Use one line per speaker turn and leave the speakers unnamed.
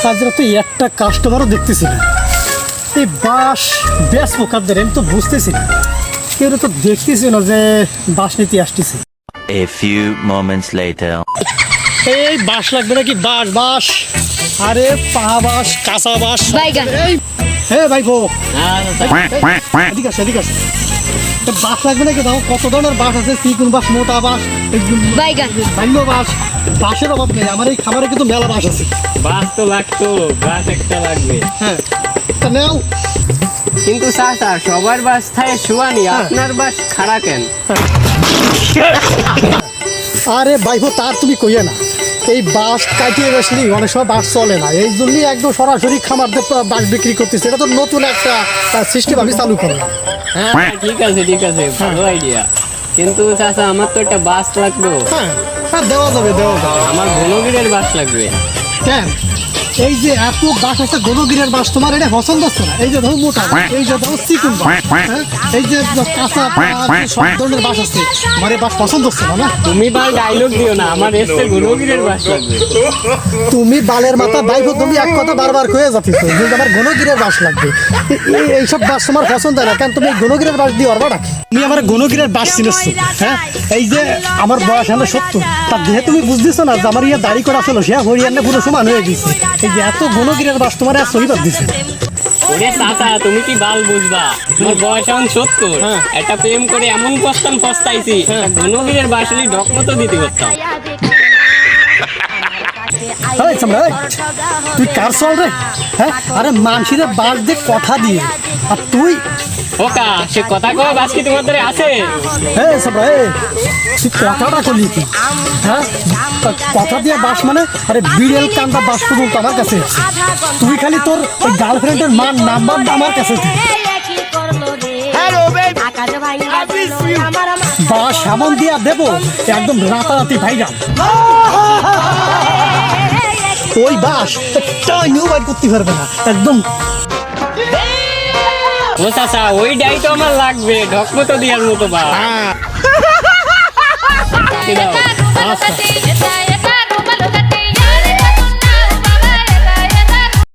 আজ তো একটা কাস্টমারও দেখতেছি না। এই বাঁশ বেশ পোকাদের আমি তো বুঝতেছি না, কেউ তো দেখতেছি না যে বাঁশ নিতে আসতেছে।
A few moments later.
এই বাঁশ লাগবে নাকি? বাঁশ বাঁশ, আরে পাহা বাঁশ, কাঁচা বাঁশ। হ্যাঁ ভাই বো, এদিকে আসে এদিকে আসে। বাঁশ লাগবে নাকি? দাও, কত ধরনের বাঁশ আছে, চিকুন বাঁশ, মোটা বাঁশ, বান্য বাঁশ। বাঁশের অভাব নেই, আমার এই খামারে কিন্তু মেলা বাঁশ আছে।
বাস তো লাগতো, গাছ একটা লাগবে।
হ্যাঁ তা নেও।
কিন্তু চাচা সবার বাস থাকে শুয়ানি, আপনার বাস খাড়া কেন?
আরে ভাইপো তার তুমি কইয়ে না, এই বাঁশ কাটিয়ে বসলি অনেক সময় বাঁশ চলে না, এই জন্যই একদম সরাসরি খামারদের বাঁশ বিক্রি করতেছে। এটা তো নতুন একটা সিস্টেম আমি চালু করলাম।
হ্যাঁ ঠিক আছে, ভালো আইডিয়া। কিন্তু চাচা আমার তো একটা বাস লাগবে।
হ্যাঁ হ্যাঁ, দেওয়া যাবে দেওয়া যাবে।
আমার ঘনগিরের বাস লাগবে।
কেন? এই যে এত বাঁশ আছে, গণগিরের বাঁশ তোমার এটা পছন্দ হচ্ছে না? এই যে ধরো মোটা বাঁশ, এই যে ধরো চিকুন বাঁশ, হ্যাঁ, এই যে কাঁচা সব ধরনের বাঁশ আছে, আমার এই বাঁশ পছন্দ হচ্ছে না। না
তুমি বাল ডায়লগ দিও না, আমার এসে ঘনগিরের বাস লাগবে।
তুমি বালের মাথা বাইফো, তুমি এক কথা বারবার কয়ে যাচ্ছিস যে আমার গণগিরের বাঁশ লাগবে। এইসব বাঁশ তোমার পছন্দ হয় না কেন? তুমি গণগিরের বাঁশ দিয়ে অরবা ডাকি? তুমি আমার গণগিরের বাঁশ চিনেছ? হ্যাঁ, এই যে আমার বয়স হলো 70, তার দেহে তুমি বুঝতেছো না যে আমার ইয়ে দাড়ি করা ছিল, সে হরিয়ানা পুরো সমান হয়ে গেছে। এই যে এত গণগিরের বাঁশ তোমার আর সহিবাদ দিছে।
ওরে চাচা তুমি কি বাল বুঝবা, আমার বয়স এখন 70।
হ্যাঁ।
একটা প্রেম করে এমন পস্তাইছি, ঘনগিরের বাসলি ডক মতো দিতে করতাম।
তুই কার চল রে? হ্যাঁ, আরে মানসিরে বাঁশ দিয়ে কথা দিয়ে, আর তুই
ওকা সে কথা কয় বাস কি তোমার ধরে আছে?
হ্যাঁ সামরা, তুই কথাটা করলি কি? হ্যাঁ, কথা দিয়ে বাঁশ মানে? আরে বিড়েল কান্দা বাঁশ পর্যন্ত আমার কাছে আছে। তুই খালি তোর ওই গার্লফ্রেন্ডের মান নাম্বার আমার কাছে দে। বাঁশ এমন দিয়া দেবো একদম রাতারাতি ভাইরাল। ওই বাঁশ টাইনিও বাইর করতে পারবে না একদম।
ও চাচা ওই ডাই তো আমার লাগবে, ঢক মতো দিয়ার মতো বা।
আচ্ছা